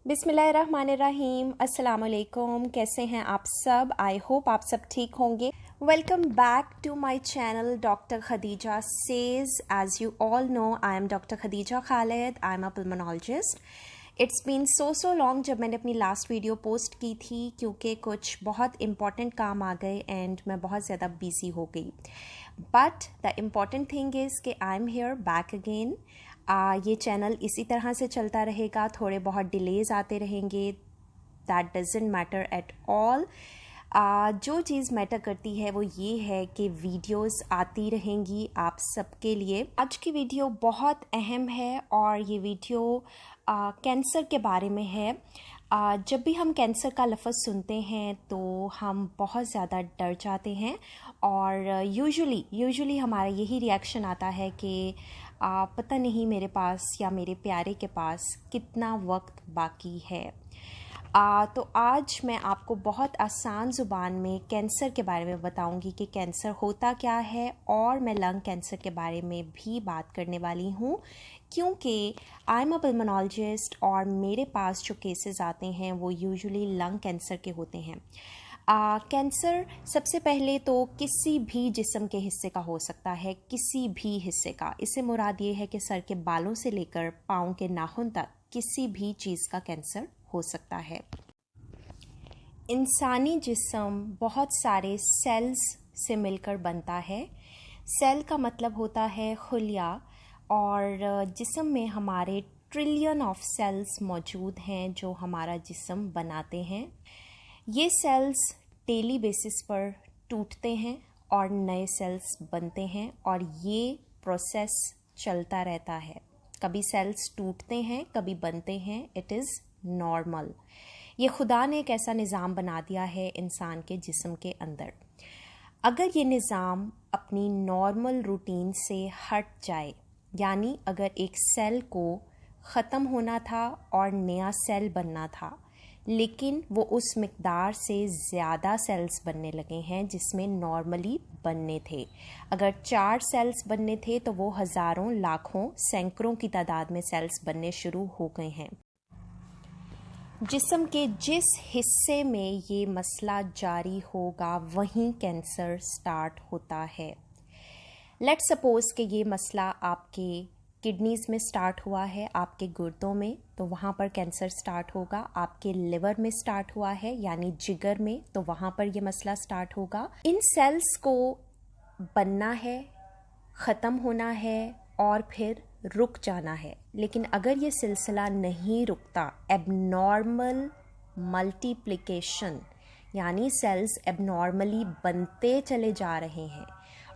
बिस्मिल्लाहिर्रहमानिर्रहीम। अस्सलाम वालेकुम। कैसे हैं आप सब? आई होप आप सब ठीक होंगे। Welcome back to my channel doctor Khadija says. As you all know, I am doctor Khadija Khalid. I am a pulmonologist. It's been so long जब मैंने अपनी लास्ट वीडियो पोस्ट की थी, क्योंकि कुछ बहुत इम्पॉर्टेंट काम आ गए एंड मैं बहुत ज़्यादा बिजी हो गई। But the important thing is कि I am here back again. ये चैनल इसी तरह से चलता रहेगा, थोड़े बहुत डिलेज आते रहेंगे, that doesn't matter at all. जो चीज़ मैटर करती है वो ये है कि वीडियोस आती रहेंगी आप सबके लिए। आज की वीडियो बहुत अहम है और ये वीडियो कैंसर के बारे में है। जब भी हम कैंसर का लफ्ज़ सुनते हैं तो हम बहुत ज़्यादा डर जाते हैं और यूजुअली हमारा यही रिएक्शन आता है कि पता नहीं मेरे पास या मेरे प्यारे के पास कितना वक्त बाकी है। तो आज मैं आपको बहुत आसान ज़ुबान में कैंसर के बारे में बताऊंगी कि कैंसर होता क्या है, और मैं लंग कैंसर के बारे में भी बात करने वाली हूँ, क्योंकि आई एम अ पल्मोनोलॉजिस्ट और मेरे पास जो केसेस आते हैं वो यूजुअली लंग कैंसर के होते हैं। कैंसर सबसे पहले तो किसी भी जिस्म के हिस्से का हो सकता है, किसी भी हिस्से का। इससे मुराद ये है कि सर के बालों से लेकर पाँव के नाखून तक किसी भी चीज़ का कैंसर हो सकता है। इंसानी जिस्म बहुत सारे सेल्स से मिलकर बनता है। सेल का मतलब होता है खुलिया, और जिस्म में हमारे ट्रिलियन ऑफ सेल्स मौजूद हैं जो हमारा जिस्म बनाते हैं। ये सेल्स डेली बेसिस पर टूटते हैं और नए सेल्स बनते हैं, और ये प्रोसेस चलता रहता है। कभी सेल्स टूटते हैं, कभी बनते हैं, इट इज़ नॉर्मल। ये खुदा ने एक ऐसा निज़ाम बना दिया है इंसान के जिस्म के अंदर। अगर ये निज़ाम अपनी नॉर्मल रूटीन से हट जाए, यानी अगर एक सेल को ख़त्म होना था और नया सेल बनना था, लेकिन वो उस मिकदार से ज़्यादा सेल्स बनने लगे हैं जिसमें नॉर्मली बनने थे। अगर 4 सेल्स बनने थे तो वो हज़ारों, लाखों, सैकड़ों की तादाद में सेल्स बनने शुरू हो गए हैं। जिस्म के जिस हिस्से में ये मसला जारी होगा वहीं कैंसर स्टार्ट होता है। लेट्स सपोज़ कि ये मसला आपके किडनीज़ में स्टार्ट हुआ है, आपके गुर्दों में, तो वहाँ पर कैंसर स्टार्ट होगा। आपके लिवर में स्टार्ट हुआ है यानी जिगर में, तो वहाँ पर ये मसला स्टार्ट होगा। इन सेल्स को बनना है, ख़त्म होना है और फिर रुक जाना है। लेकिन अगर ये सिलसिला नहीं रुकता, एबनॉर्मल मल्टीप्लिकेशन यानी सेल्स एबनॉर्मली बनते चले जा रहे हैं,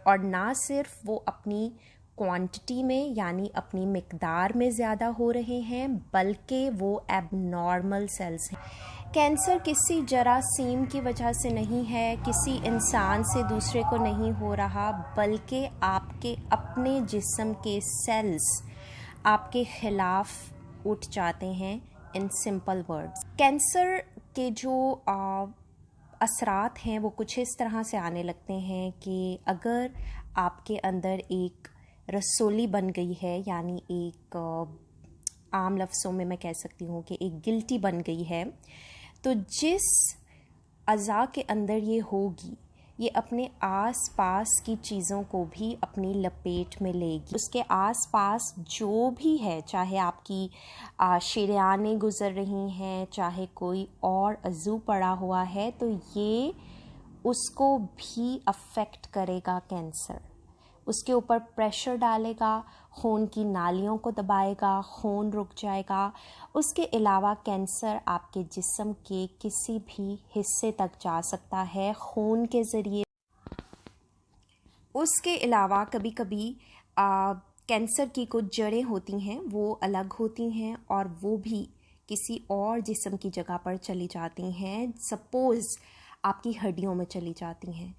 और ना सिर्फ वो अपनी क्वांटिटी में यानी अपनी मिकदार में ज़्यादा हो रहे हैं, बल्कि वो एबनॉर्मल सेल्स हैं। कैंसर किसी जरासीम की वजह से नहीं है, किसी इंसान से दूसरे को नहीं हो रहा, बल्कि आपके अपने जिस्म के सेल्स आपके खिलाफ उठ जाते हैं। इन सिंपल वर्ड्स, कैंसर के जो असरात हैं वो कुछ इस तरह से आने लगते हैं कि अगर आपके अंदर एक रसोली बन गई है, यानी एक आम लफ्ज़ों में मैं कह सकती हूँ कि एक गिल्टी बन गई है, तो जिस अज़ा के अंदर ये होगी, ये अपने आस पास की चीज़ों को भी अपनी लपेट में लेगी। उसके आस पास जो भी है, चाहे आपकी शरेयानें गुज़र रही हैं, चाहे कोई और अज़ू पड़ा हुआ है, तो ये उसको भी अफेक्ट करेगा कैंसर। उसके ऊपर प्रेशर डालेगा, खून की नालियों को दबाएगा, खून रुक जाएगा। उसके अलावा कैंसर आपके जिस्म के किसी भी हिस्से तक जा सकता है खून के ज़रिए। उसके अलावा कभी कभी कैंसर की कुछ जड़ें होती हैं, वो अलग होती हैं और वो भी किसी और जिस्म की जगह पर चली जाती हैं। सपोज़ आपकी हड्डियों में चली जाती हैं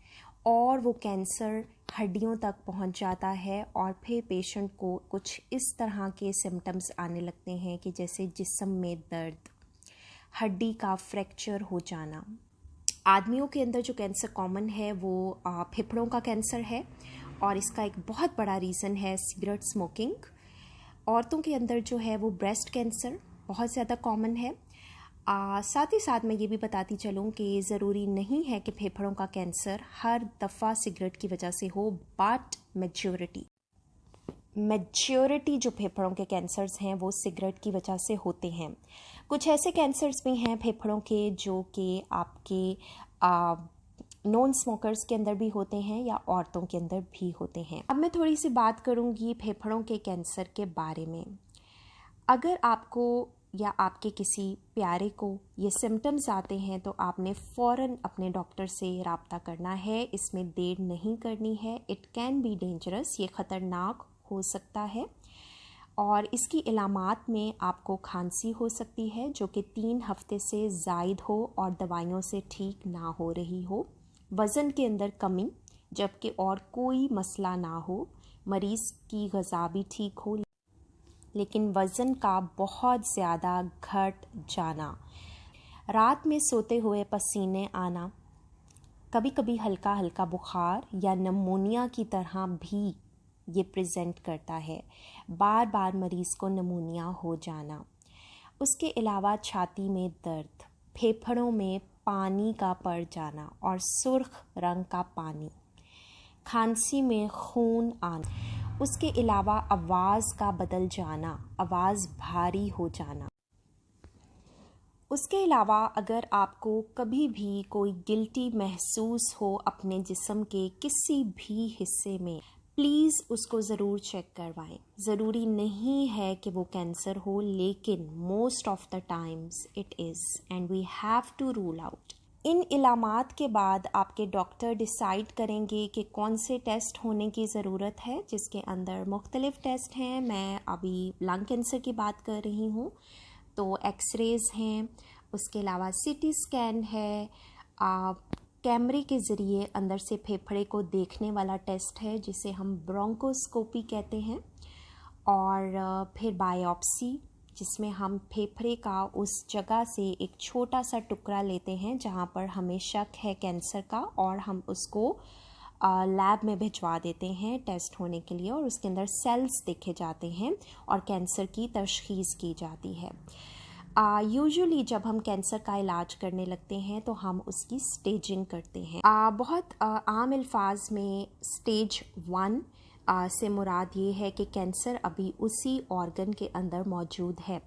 और वो कैंसर हड्डियों तक पहुंच जाता है, और फिर पेशेंट को कुछ इस तरह के सिम्टम्स आने लगते हैं कि जैसे जिस्म में दर्द, हड्डी का फ्रैक्चर हो जाना। आदमियों के अंदर जो कैंसर कॉमन है वो फेफड़ों का कैंसर है, और इसका एक बहुत बड़ा रीज़न है सिगरेट स्मोकिंग। औरतों के अंदर जो है वो ब्रेस्ट कैंसर बहुत ज़्यादा कॉमन है। साथ ही साथ मैं ये भी बताती चलूँ कि ज़रूरी नहीं है कि फेफड़ों का कैंसर हर दफ़ा सिगरेट की वजह से हो, बट मेजॉरिटी जो फेफड़ों के कैंसर्स हैं वो सिगरेट की वजह से होते हैं। कुछ ऐसे कैंसर्स भी हैं फेफड़ों के जो कि आपके नॉन स्मोकर्स के अंदर भी होते हैं या औरतों के अंदर भी होते हैं। अब मैं थोड़ी सी बात करूँगी फेफड़ों के कैंसर के बारे में। अगर आपको या आपके किसी प्यारे को ये सिम्टम्स आते हैं तो आपने फ़ौरन अपने डॉक्टर से रब्ता करना है, इसमें देर नहीं करनी है। इट कैन बी डेंजरस, ये ख़तरनाक हो सकता है। और इसकी इलामात में आपको खांसी हो सकती है जो कि 3 हफ्ते से ज़ायद हो और दवाइयों से ठीक ना हो रही हो। वज़न के अंदर कमी जबकि और कोई मसला ना हो, मरीज़ की ग़िज़ा भी ठीक हो लेकिन वज़न का बहुत ज़्यादा घट जाना, रात में सोते हुए पसीने आना, कभी कभी हल्का हल्का बुखार या नमूनिया की तरह भी ये प्रेजेंट करता है, बार बार मरीज़ को नमूनिया हो जाना। उसके अलावा छाती में दर्द, फेफड़ों में पानी का पड़ जाना और सुर्ख रंग का पानी, खांसी में खून आना, उसके अलावा आवाज़ का बदल जाना, आवाज़ भारी हो जाना। उसके अलावा अगर आपको कभी भी कोई गिल्टी महसूस हो अपने जिस्म के किसी भी हिस्से में, प्लीज़ उसको ज़रूर चेक करवाएं। ज़रूरी नहीं है कि वो कैंसर हो, लेकिन most of the times it is and we have to rule out. इन इलामात के बाद आपके डॉक्टर डिसाइड करेंगे कि कौन से टेस्ट होने की ज़रूरत है, जिसके अंदर मुख्तलिफ़ टेस्ट हैं। मैं अभी लंग कैंसर की बात कर रही हूँ, तो एक्सरेज़ हैं, उसके अलावा सीटी स्कैन है, कैमरे के ज़रिए अंदर से फेफड़े को देखने वाला टेस्ट है जिसे हम ब्रोंकोस्कोपी कहते हैं, और फिर बायोप्सी जिसमें हम फेफड़े का उस जगह से एक छोटा सा टुकड़ा लेते हैं जहाँ पर हमें शक है कैंसर का, और हम उसको लैब में भिजवा देते हैं टेस्ट होने के लिए, और उसके अंदर सेल्स देखे जाते हैं और कैंसर की तशख़ीस की जाती है। यूजुअली जब हम कैंसर का इलाज करने लगते हैं तो हम उसकी स्टेजिंग करते हैं। बहुत आम अल्फाज में स्टेज 1 से मुराद ये है कि कैंसर अभी उसी ऑर्गन के अंदर मौजूद है।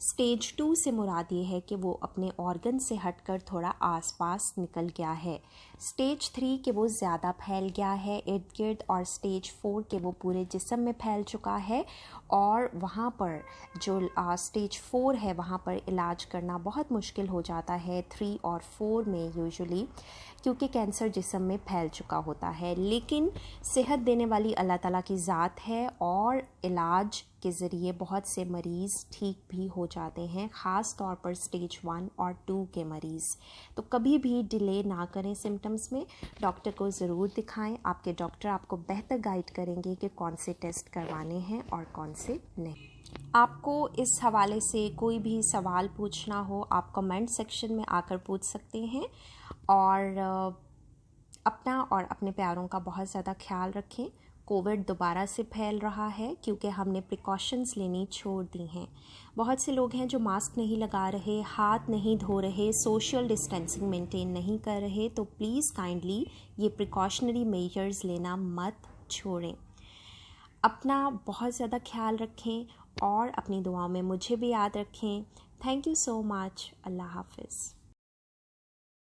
स्टेज 2 से मुराद ये है कि वो अपने ऑर्गन से हटकर थोड़ा आसपास निकल गया है। स्टेज 3 के वो ज़्यादा फैल गया है इर्द गिर्द, और स्टेज 4 के वो पूरे जिस्म में फैल चुका है, और वहाँ पर जो स्टेज 4 है वहाँ पर इलाज करना बहुत मुश्किल हो जाता है 3 और 4 में यूजुअली, क्योंकि कैंसर जिस्म में फैल चुका होता है। लेकिन सेहत देने वाली अल्लाह ताला की ज़ात है और इलाज के ज़रिए बहुत से मरीज़ ठीक भी हो जाते हैं, ख़ास तौर पर स्टेज 1 और 2 के मरीज़। तो कभी भी डिले ना करें सिम्टम्स में, डॉक्टर को ज़रूर दिखाएं। आपके डॉक्टर आपको बेहतर गाइड करेंगे कि कौन से टेस्ट करवाने हैं और कौन से नहीं। आपको इस हवाले से कोई भी सवाल पूछना हो, आप कमेंट सेक्शन में आकर पूछ सकते हैं, और अपना और अपने प्यारों का बहुत ज़्यादा ख्याल रखें। कोविड दोबारा से फैल रहा है क्योंकि हमने प्रिकॉशंस लेनी छोड़ दी हैं। बहुत से लोग हैं जो मास्क नहीं लगा रहे, हाथ नहीं धो रहे, सोशल डिस्टेंसिंग मेंटेन नहीं कर रहे, तो प्लीज़ काइंडली ये प्रिकॉशनरी मेजर्स लेना मत छोड़ें। अपना बहुत ज़्यादा ख्याल रखें और अपनी दुआओं में मुझे भी याद रखें। Thank you so much. अल्लाह हाफ़िज़।